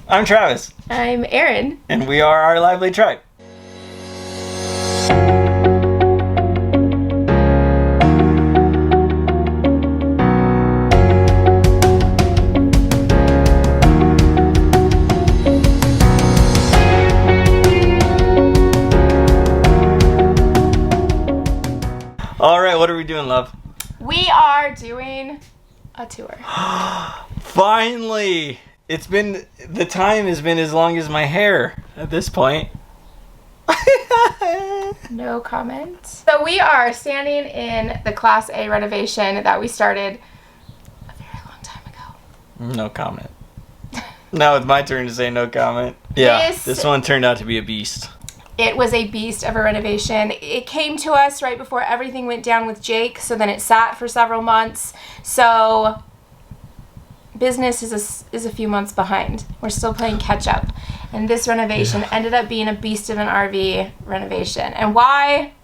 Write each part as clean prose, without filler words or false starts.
I'm Travis. I'm Erin. And we are Our Lively Tribe. All right, what are we doing, love? We are doing a tour. Finally! The time has been as long as my hair at this point. No comment. So we are standing in the Class A renovation that we started a very long time ago. No comment. Now it's my turn to say no comment. Yeah, this one turned out to be a beast. It was a beast of a renovation. It came to us right before everything went down with Jake, so then it sat for several months. So business is a few months behind. We're still playing catch up. And this renovation ended up being a beast of an RV renovation. And why?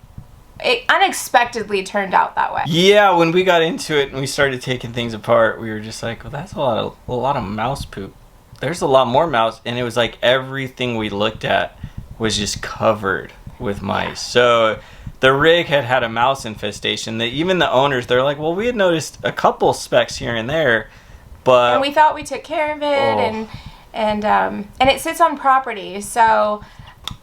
It unexpectedly turned out that way. Yeah, when we got into it and we started taking things apart, we were just like, well, that's a lot of mouse poop. There's a lot more mouse, and it was like everything we looked at was just covered with mice. So the rig had a mouse infestation that even the owners, they're like, well, we had noticed a couple specks here and there, but and we thought we took care of it, and it sits on property, so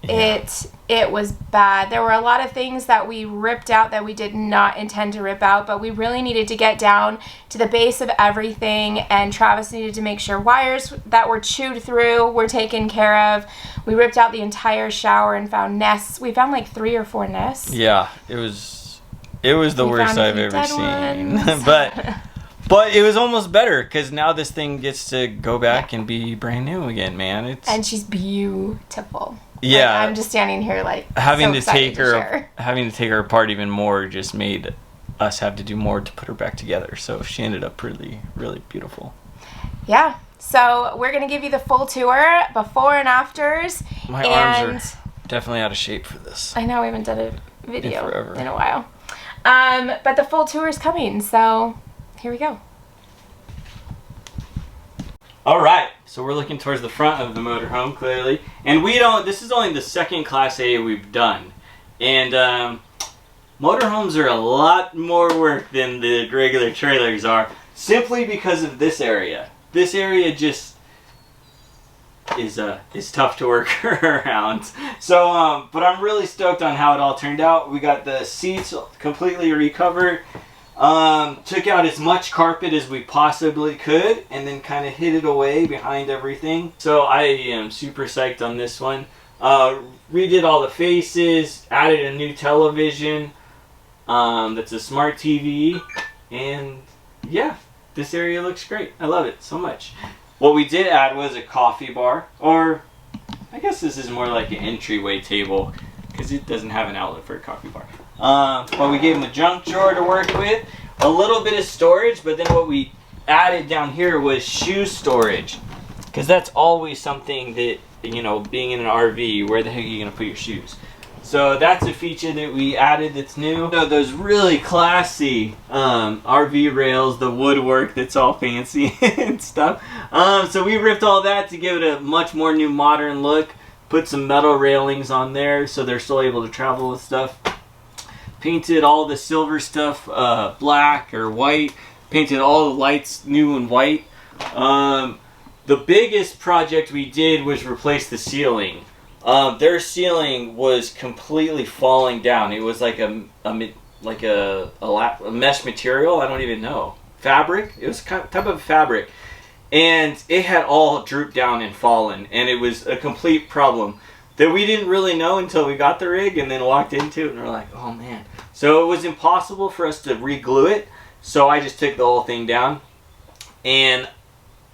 it was bad. There were a lot of things that we ripped out that we did not intend to rip out, but we really needed to get down to the base of everything, and Travis needed to make sure wires that were chewed through were taken care of. We ripped out the entire shower and found nests. We found like 3 or 4 nests. Yeah, it was the worst I've ever seen. But it was almost better because now this thing gets to go back and be brand new again, man. And she's beautiful. Yeah, like, I'm just standing here like having so to take her apart even more just made us have to do more to put her back together. So she ended up really, really beautiful. Yeah. So we're gonna give you the full tour, before and afters. My arms are definitely out of shape for this. I know we haven't done a video in a while, but the full tour is coming. So here we go. All right, so we're looking towards the front of the motorhome, clearly. And this is only the second Class A we've done. And motorhomes are a lot more work than the regular trailers are, simply because of this area. This area just is tough to work around. So, but I'm really stoked on how it all turned out. We got the seats completely recovered. Took out as much carpet as we possibly could and then kind of hid it away behind everything. So I am super psyched on this one. Redid all the faces, added a new television that's a smart TV, and yeah, this area looks great. I love it so much. What we did add was a coffee bar, or I guess this is more like an entryway table because it doesn't have an outlet for a coffee bar. But we gave him a junk drawer to work with, a little bit of storage, but then what we added down here was shoe storage, because that's always something that, you know, being in an RV, where the heck are you going to put your shoes? So that's a feature that we added that's new. So those really classy RV rails, the woodwork that's all fancy and stuff. So we ripped all that to give it a much more new modern look, put some metal railings on there so they're still able to travel with stuff. Painted all the silver stuff black or white. Painted all the lights new and white. The biggest project we did was replace the ceiling. Their ceiling was completely falling down. It was like a mesh material. I don't even know. Fabric. It was type of fabric, and it had all drooped down and fallen, and it was a complete problem that we didn't really know until we got the rig and then walked into it, and we're like, oh man. So it was impossible for us to re-glue it, so I just took the whole thing down. And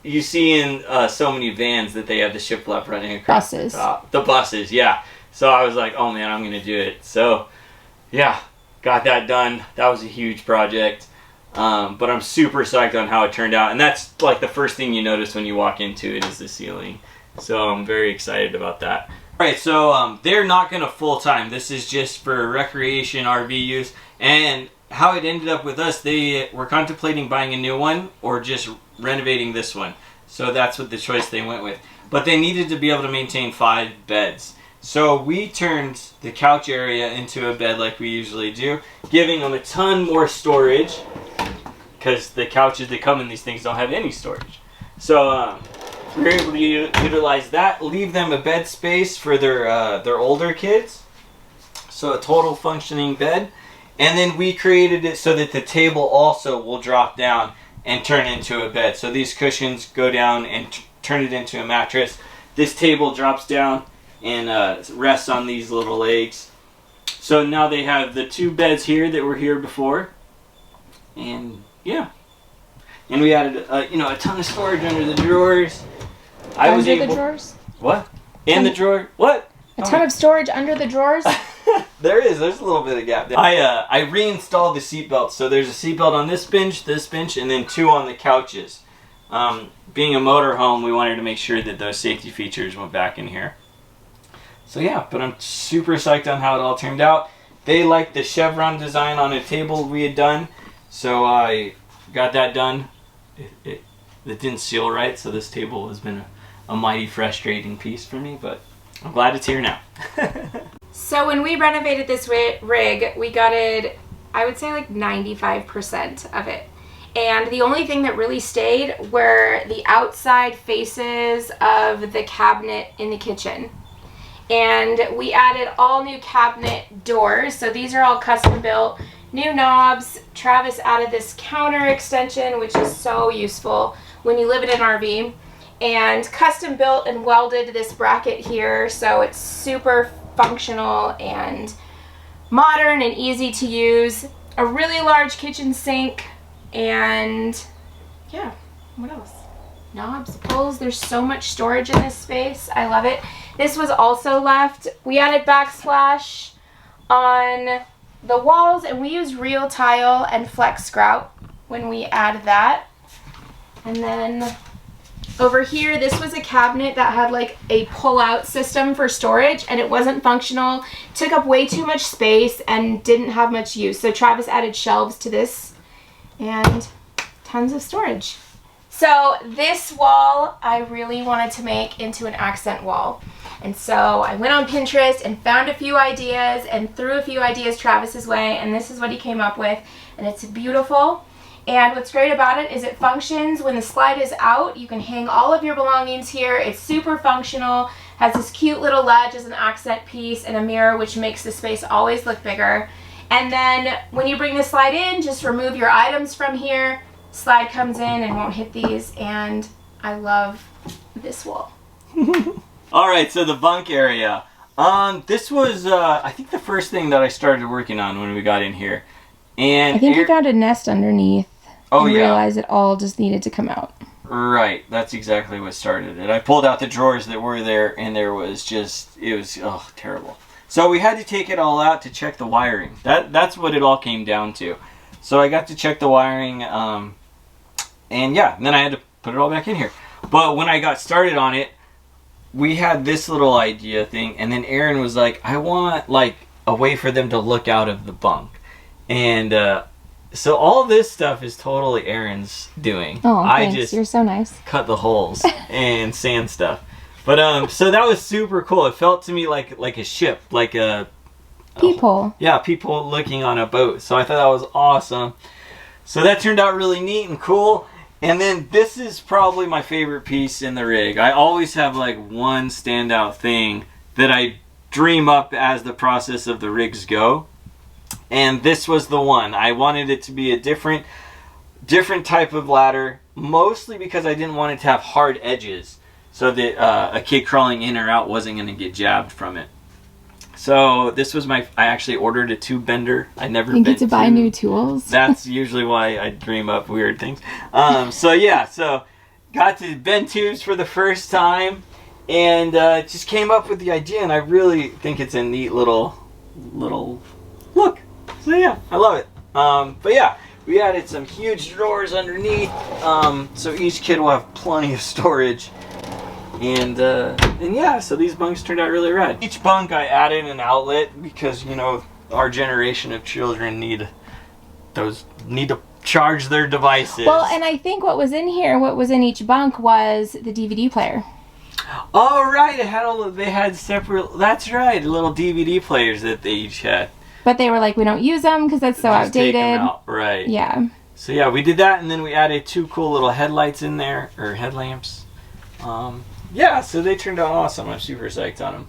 you see in so many vans that they have the shiplap running across the top. The buses, yeah. So I was like, oh man, I'm going to do it. So yeah, got that done. That was a huge project. But I'm super psyched on how it turned out. And that's like the first thing you notice when you walk into it is the ceiling. So I'm very excited about that. Alright, so they're not going to full-time. This is just for recreation RV use. And how it ended up with us, they were contemplating buying a new one or just renovating this one. So that's what the choice they went with. But they needed to be able to maintain 5 beds. So we turned the couch area into a bed like we usually do, giving them a ton more storage, because the couches that come in these things don't have any storage. So we were able to utilize that, leave them a bed space for their older kids. So a total functioning bed. And then we created it so that the table also will drop down and turn into a bed. So these cushions go down and turn it into a mattress. This table drops down and rests on these little legs. So now they have the 2 beds here that were here before. And yeah. And we added a ton of storage under the drawers. Under the drawers? What? In the drawer? What? A ton of storage under the drawers? There's a little bit of gap there. I reinstalled the seat belts. So there's a seat belt on this bench, and then 2 on the couches. Being a motorhome, we wanted to make sure that those safety features went back in here. So yeah, but I'm super psyched on how it all turned out. They liked the chevron design on a table we had done, so I got that done. It didn't seal right, so this table has been a mighty frustrating piece for me, but I'm glad it's here now. So when we renovated this rig, we gutted, I would say like 95% of it. And the only thing that really stayed were the outside faces of the cabinet in the kitchen. And we added all new cabinet doors. So these are all custom built, new knobs. Travis added this counter extension, which is so useful when you live in an RV. And custom built and welded this bracket here, so it's super functional and modern and easy to use. A really large kitchen sink, and yeah, what else? Knobs, pulls, there's so much storage in this space. I love it. This was also left. We added backsplash on the walls, and we used real tile and flex grout when we added that. And then over here, this was a cabinet that had like a pull-out system for storage, and it wasn't functional, took up way too much space, and didn't have much use. So Travis added shelves to this and tons of storage. So this wall I really wanted to make into an accent wall. And so I went on Pinterest and found a few ideas and threw a few ideas Travis's way, and this is what he came up with, and it's beautiful. And what's great about it is it functions when the slide is out. You can hang all of your belongings here. It's super functional, has this cute little ledge as an accent piece and a mirror, which makes the space always look bigger. And then when you bring the slide in, just remove your items from here. Slide comes in and won't hit these, and I love this wall. All right, so the bunk area. This was, I think, the first thing that I started working on when we got in here. And I think you found a nest underneath. Oh, and yeah. realized it all just needed to come out. Right, that's exactly what started it. I pulled out the drawers that were there, and there was just, it was, oh, terrible. So we had to take it all out to check the wiring. That's what it all came down to. So I got to check the wiring, and yeah, then I had to put it all back in here. But when I got started on it, we had this little idea thing, and then Aaron was like, I want like a way for them to look out of the bunk. And so all this stuff is totally Aaron's doing. Oh, thanks. I just You're so nice. cut the holes and sand stuff. But so that was super cool. It felt to me like a ship, like a People. Yeah, people looking on a boat. So I thought that was awesome. So that turned out really neat and cool. And then this is probably my favorite piece in the rig. I always have like one standout thing that I dream up as the process of the rigs go. And this was the one. I wanted it to be a different type of ladder, mostly because I didn't want it to have hard edges so that a kid crawling in or out wasn't going to get jabbed from it. So this was I actually ordered a tube bender. I never You get to buy new tools. That's usually why I dream up weird things. So yeah, so got to bend tubes for the first time, and just came up with the idea, and I really think it's a neat little look. So yeah, I love it. But yeah, we added some huge drawers underneath, so each kid will have plenty of storage. And yeah, so these bunks turned out really rad. Each bunk I added an outlet because, you know, our generation of children need to charge their devices. Well, and I think what was in here, what was in each bunk was the DVD player. Oh, right. They had separate, that's right, little DVD players that they each had. But they were like, we don't use them because that's so Just take outdated. 'em out. Right. Yeah. So yeah, we did that, and then we added 2 cool little headlights in there, or headlamps. Yeah, so they turned out awesome. I'm super psyched on them.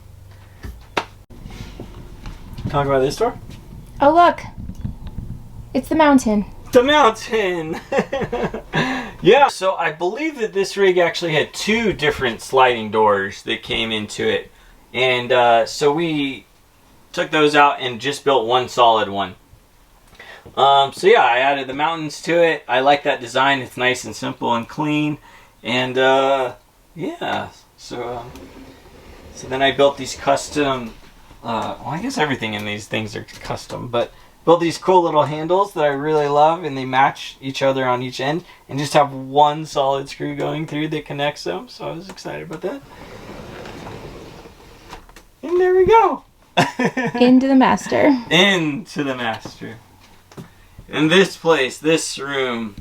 Talk about this door? Oh, look. It's the mountain. The mountain! Yeah, so I believe that this rig actually had 2 different sliding doors that came into it. And so we took those out and just built one solid one. So yeah, I added the mountains to it. I like that design. It's nice and simple and clean. And yeah, so then I built these custom, well, I guess everything in these things are custom, but built these cool little handles that I really love, and they match each other on each end, and just have one solid screw going through that connects them. So I was excited about that. And there we go. Into the master. Into the master. And this place, this room,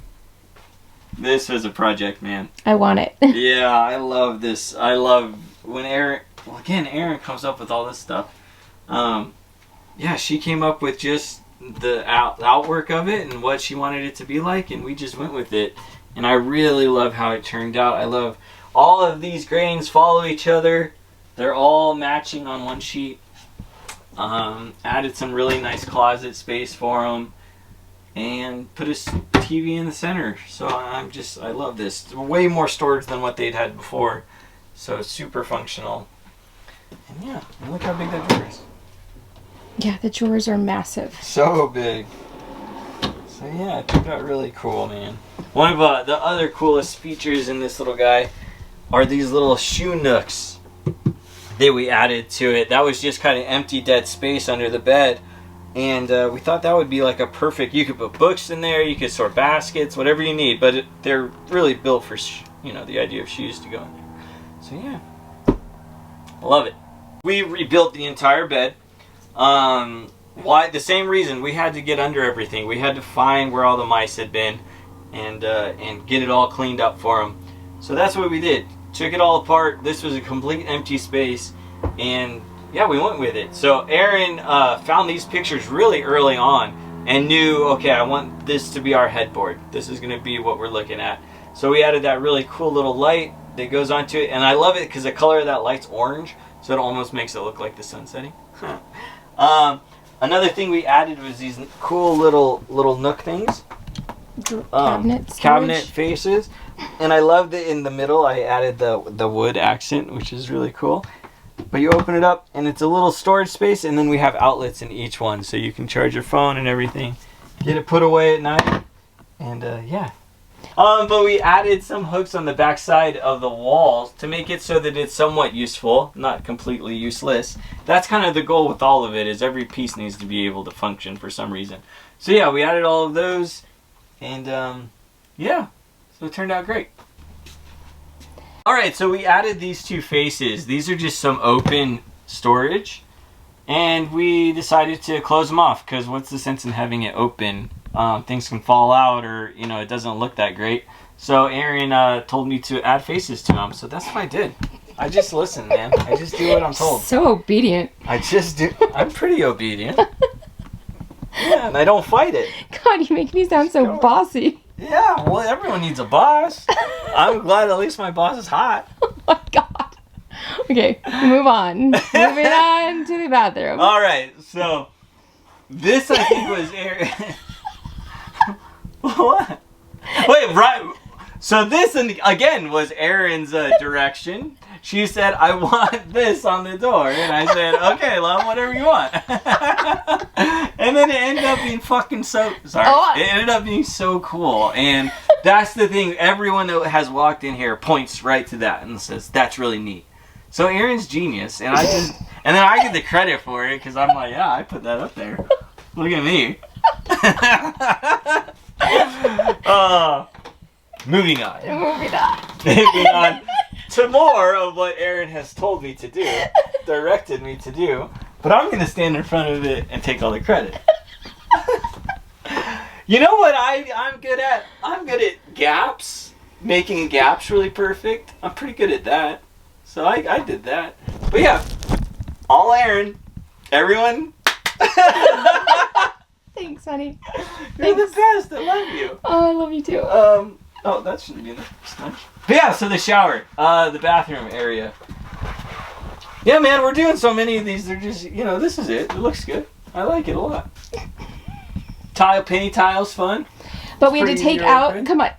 this was a project, man. I want it. Yeah, I love this. I love when Erin comes up with all this stuff. Yeah, she came up with just the outwork of it and what she wanted it to be like, and we just went with it. And I really love how it turned out. I love all of these grains follow each other. They're all matching on one sheet. Added some really nice closet space for them, and put a TV in the center. So I love this. Way more storage than what they'd had before. So it's super functional. And yeah, and look how big that drawer is. Yeah, the drawers are massive. So big. So yeah, it turned out really cool, man. One of the other coolest features in this little guy are these little shoe nooks that we added to it. That was just kind of empty, dead space under the bed. And we thought that would be like a perfect, you could put books in there, you could store baskets, whatever you need. But they're really built for, the idea of shoes to go in there. So yeah, I love it. We rebuilt the entire bed. Why? The same reason. We had to get under everything. We had to find where all the mice had been and get it all cleaned up for them. So that's what we did. Took it all apart. This was a complete empty space, and yeah, we went with it. So Erin found these pictures really early on and knew, okay, I want this to be our headboard. This is going to be what we're looking at. So we added that really cool little light that goes onto it, and I love it because the color of that light's orange, so it almost makes it look like the sun setting. Another thing we added was these cool little nook things. Cabinet faces. And I love that in the middle I added the wood accent, which is really cool. But you open it up and it's a little storage space, and then we have outlets in each one, so you can charge your phone and everything. Get it put away at night. And yeah. But we added some hooks on the back side of the walls to make it so that it's somewhat useful, not completely useless. That's kind of the goal with all of it, is every piece needs to be able to function for some reason. So yeah, we added all of those, and yeah, so it turned out great. Alright, so we added these 2 faces. These are just some open storage, and we decided to close them off, because what's the sense in having it open? Things can fall out, or it doesn't look that great. So Erin told me to add faces to them, so that's what I did. I just listen, man. I just do what I'm told. So obedient. I just do. I'm pretty obedient. Yeah, and I don't fight it. God, you make me sound so bossy. Yeah, well, everyone needs a boss. I'm glad at least my boss is hot. Oh my God. Okay, move on. Moving on to the bathroom. All right, so this I think was Erin. What? Wait, right. So this, again, was Erin's direction. She said, I want this on the door. And I said, okay, love, whatever you want. And then it ended up being it ended up being so cool. And that's the thing. Everyone that has walked in here points right to that and says, that's really neat. So Erin's genius. And then I get the credit for it, because I'm like, yeah, I put that up there. Look at me. Moving on. Moving on to more of what Erin has told me to do, directed me to do, but I'm going to stand in front of it and take all the credit. You know what I'm good at? I'm good at gaps. Making gaps really perfect. I'm pretty good at that. So I did that. But yeah, all Aaron. Everyone. Thanks, honey. You're the best. I love you. Oh, I love you too. Oh, that shouldn't be enough. But yeah, so the shower, the bathroom area. Yeah, man, we're doing so many of these. They're just, this is it. It looks good. I like it a lot. Penny tile's fun. But we had to take out. Come on.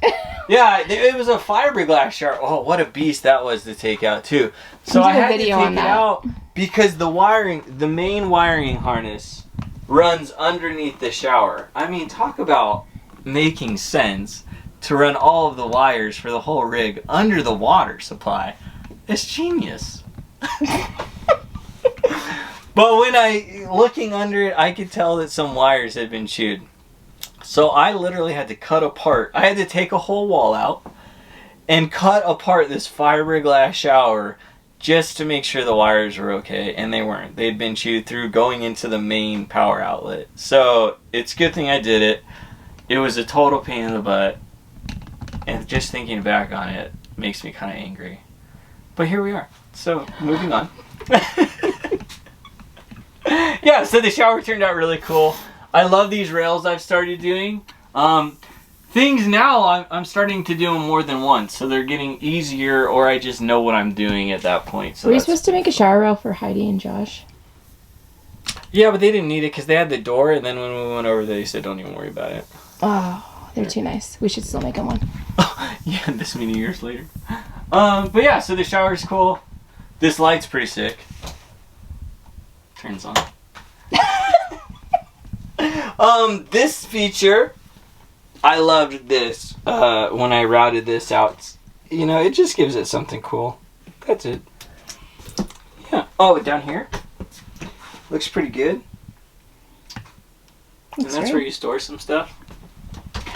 Yeah, it was a fiberglass shower. Oh, what a beast that was to take out too. So I had to take it out because the main wiring harness runs underneath the shower. I mean, talk about making sense to run all of the wires for the whole rig under the water supply. It's genius. But when looking under it, I could tell that some wires had been chewed. So I literally had to cut apart. I had to take a whole wall out and cut apart this fiberglass shower just to make sure the wires were okay, and they weren't. They'd been chewed through going into the main power outlet. So it's a good thing I did it. It was a total pain in the butt, and just thinking back on it makes me kind of angry. But here we are. So moving on. Yeah, so the shower turned out really cool. I love these rails I've started doing. Things now, I'm starting to do them more than once, so they're getting easier, or I just know what I'm doing at that point. So were you supposed to make a shower rail for Heidi and Josh? Yeah, but they didn't need it because they had the door, and then when we went over there, they said, don't even worry about it. Oh, they're too nice. We should still make them one. Yeah, this many years later. But yeah, so the shower's cool. This light's pretty sick. Turns on. This feature, I loved this when I routed this out. It just gives it something cool. That's it. Yeah. Oh, down here. Looks pretty good. And that's where you store some stuff.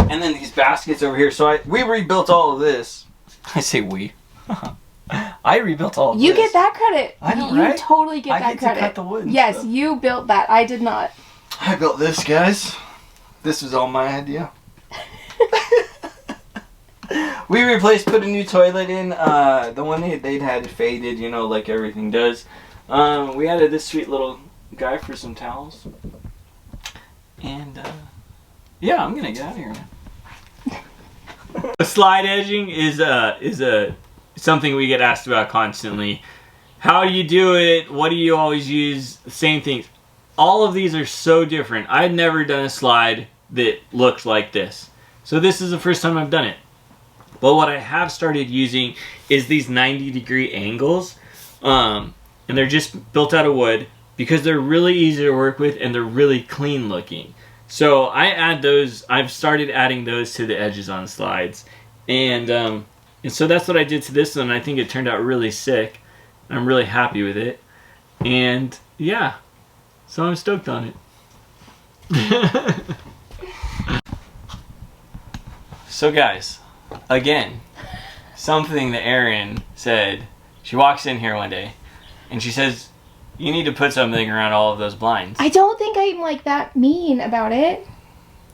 And then these baskets over here. So we rebuilt all of this. I say we. I rebuilt all of this. You get that credit. I know, you right? totally get that credit. To cut the wood. Yes, you built that. I did not. I built this, guys. This was all my idea. We put a new toilet in. The one they'd had faded, like everything does. We added this sweet little guy for some towels. And, yeah, I'm gonna get out of here now. Slide edging is something we get asked about constantly. How do you do it? What do you always use? The same things. All of these are so different. I've never done a slide that looked like this. So this is the first time I've done it. But what I have started using is these 90-degree angles. And they're just built out of wood because they're really easy to work with and they're really clean looking. So I've started adding those to the edges on slides. And so that's what I did to this one. I think it turned out really sick. I'm really happy with it. And yeah, so I'm stoked on it. So guys, again, something that Erin said, she walks in here one day and she says, you need to put something around all of those blinds. I don't think I'm like that mean about it.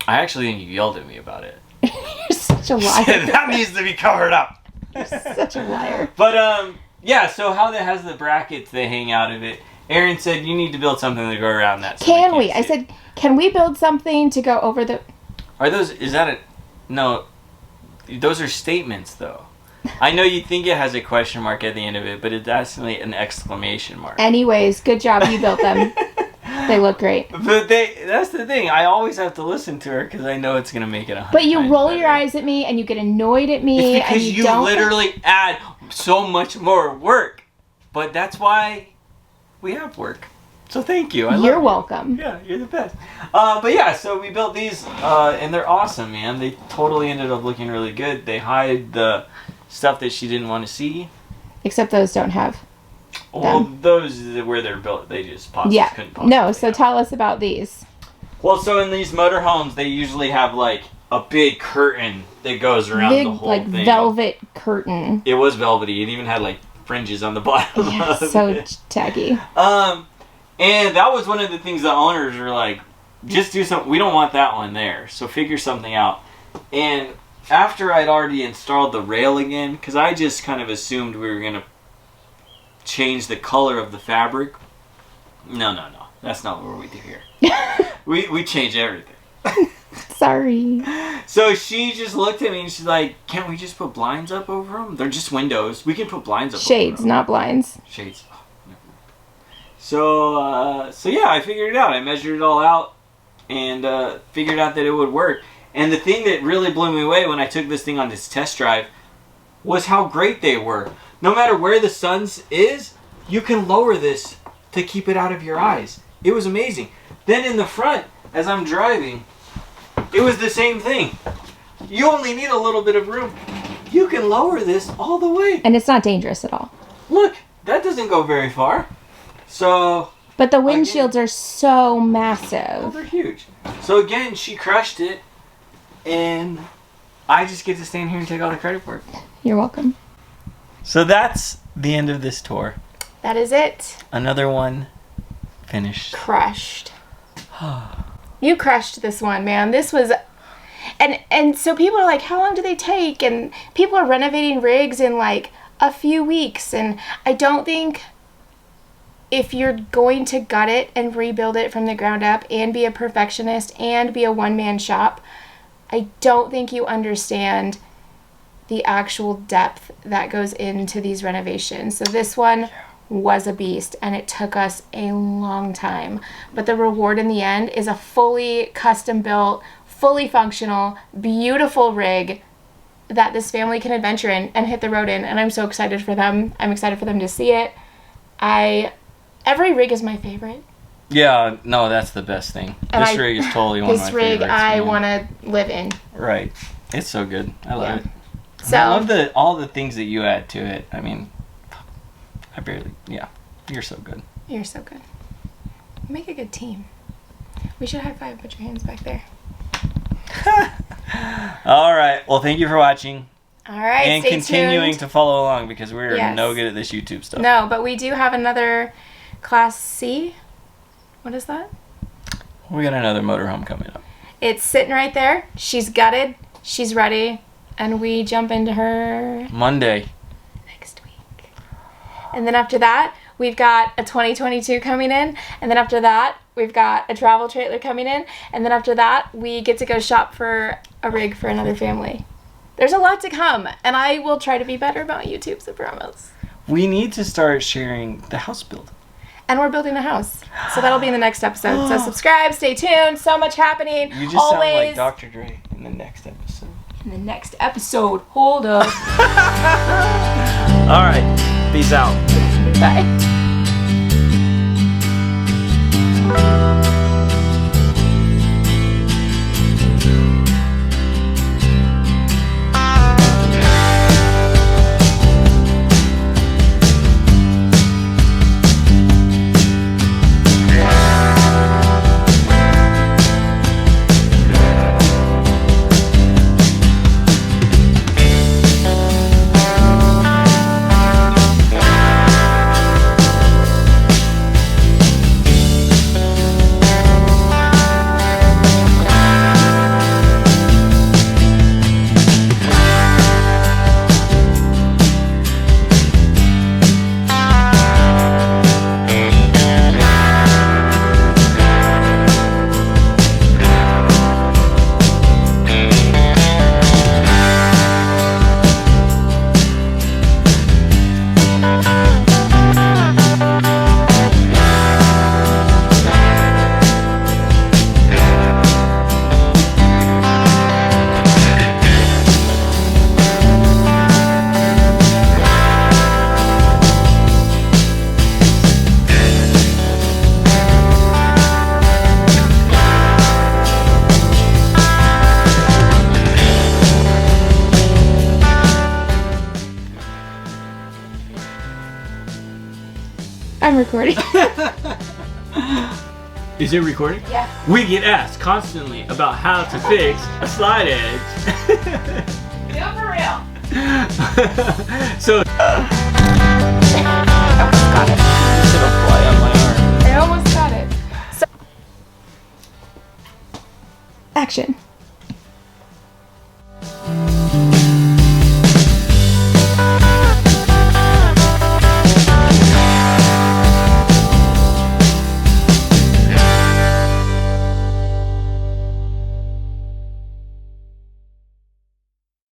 I actually think you yelled at me about it. You're such a liar. That needs to be covered up. You're such a liar. But yeah, so how that has the brackets that hang out of it, Erin said you need to build something to go around that. So can we? I said, can we build something to go over the... No, those are statements though. I know you think it has a question mark at the end of it, but it's actually an exclamation mark. Anyways, good job. You built them. They look great. But that's the thing. I always have to listen to her because I know it's going to make it 100 But you times roll better. your eyes at me and you get annoyed at me. It's because and you literally add so much more work. But that's why we have work. So thank you. You're welcome. Yeah, you're the best. But yeah, so we built these, and they're awesome, man. They totally ended up looking really good. They hide the stuff that she didn't want to see. Except those don't have. Well, those where they're built, they just couldn't possibly. No, so tell us about these. Well, so in these motorhomes, they usually have like a big curtain that goes around the whole thing. Like velvet curtain. It was velvety. It even had like fringes on the bottom. Yeah, so tacky. And that was one of the things the owners were like, just do something. We don't want that one there, so figure something out. And after I'd already installed the rail again, because I just kind of assumed we were going to change the color of the fabric. No. That's not what we do here. we change everything. Sorry. So she just looked at me and she's like, can't we just put blinds up over them? They're just windows. We can put blinds up Shades, over them. not blinds. Shades. Oh, never mind. So yeah, I figured it out. I measured it all out and figured out that it would work. And the thing that really blew me away when I took this thing on this test drive was how great they were. No matter where the sun is, you can lower this to keep it out of your eyes. It was amazing. Then in the front, as I'm driving, it was the same thing. You only need a little bit of room. You can lower this all the way. And it's not dangerous at all. Look, that doesn't go very far. So... But the windshields are so massive. Oh, they're huge. So again, she crushed it. And I just get to stand here and take all the credit for it. You're welcome. So that's the end of this tour. That is it. Another one finished. Crushed. You crushed this one, man. This was... And so people are like, how long do they take? And people are renovating rigs in like a few weeks. And I don't think if you're going to gut it and rebuild it from the ground up and be a perfectionist and be a one-man shop, I don't think you understand the actual depth that goes into these renovations. So this one was a beast, and it took us a long time. But the reward in the end is a fully custom-built, fully functional, beautiful rig that this family can adventure in and hit the road in. And I'm so excited for them. I'm excited for them to see it. Every rig is my favorite. Yeah, no, that's the best thing. And this rig is totally one of my This rig favorites. I want to live in. Right. It's so good. I love it. So I love all the things that you add to it. I mean, you're so good. You're so good. We make a good team. We should high five. Put your hands back there. All right. Well, thank you for watching. All right. And stay continuing tuned. to follow along because we're Yes. no good at this YouTube stuff. No, but we do have another Class C. What is that? We got another motorhome coming up. It's sitting right there. She's gutted. She's ready. And we jump into her Monday. next week. And then after that, we've got a 2022 coming in. And then after that, we've got a travel trailer coming in. And then after that, we get to go shop for a rig for another family. There's a lot to come. And I will try to be better about YouTube, I promise. We need to start sharing the house build. And we're building a house. So that'll be in the next episode. So subscribe, stay tuned. So much happening. You just Always. sound like Dr. Dre in the next episode. In the next episode. Hold up. All right. Peace out. Bye. I'm recording. Is it recording? Yeah. We get asked constantly about how to fix a slide edge. Yeah, for real. So I almost got it. it'll fly on my arm. I almost got it. So Action.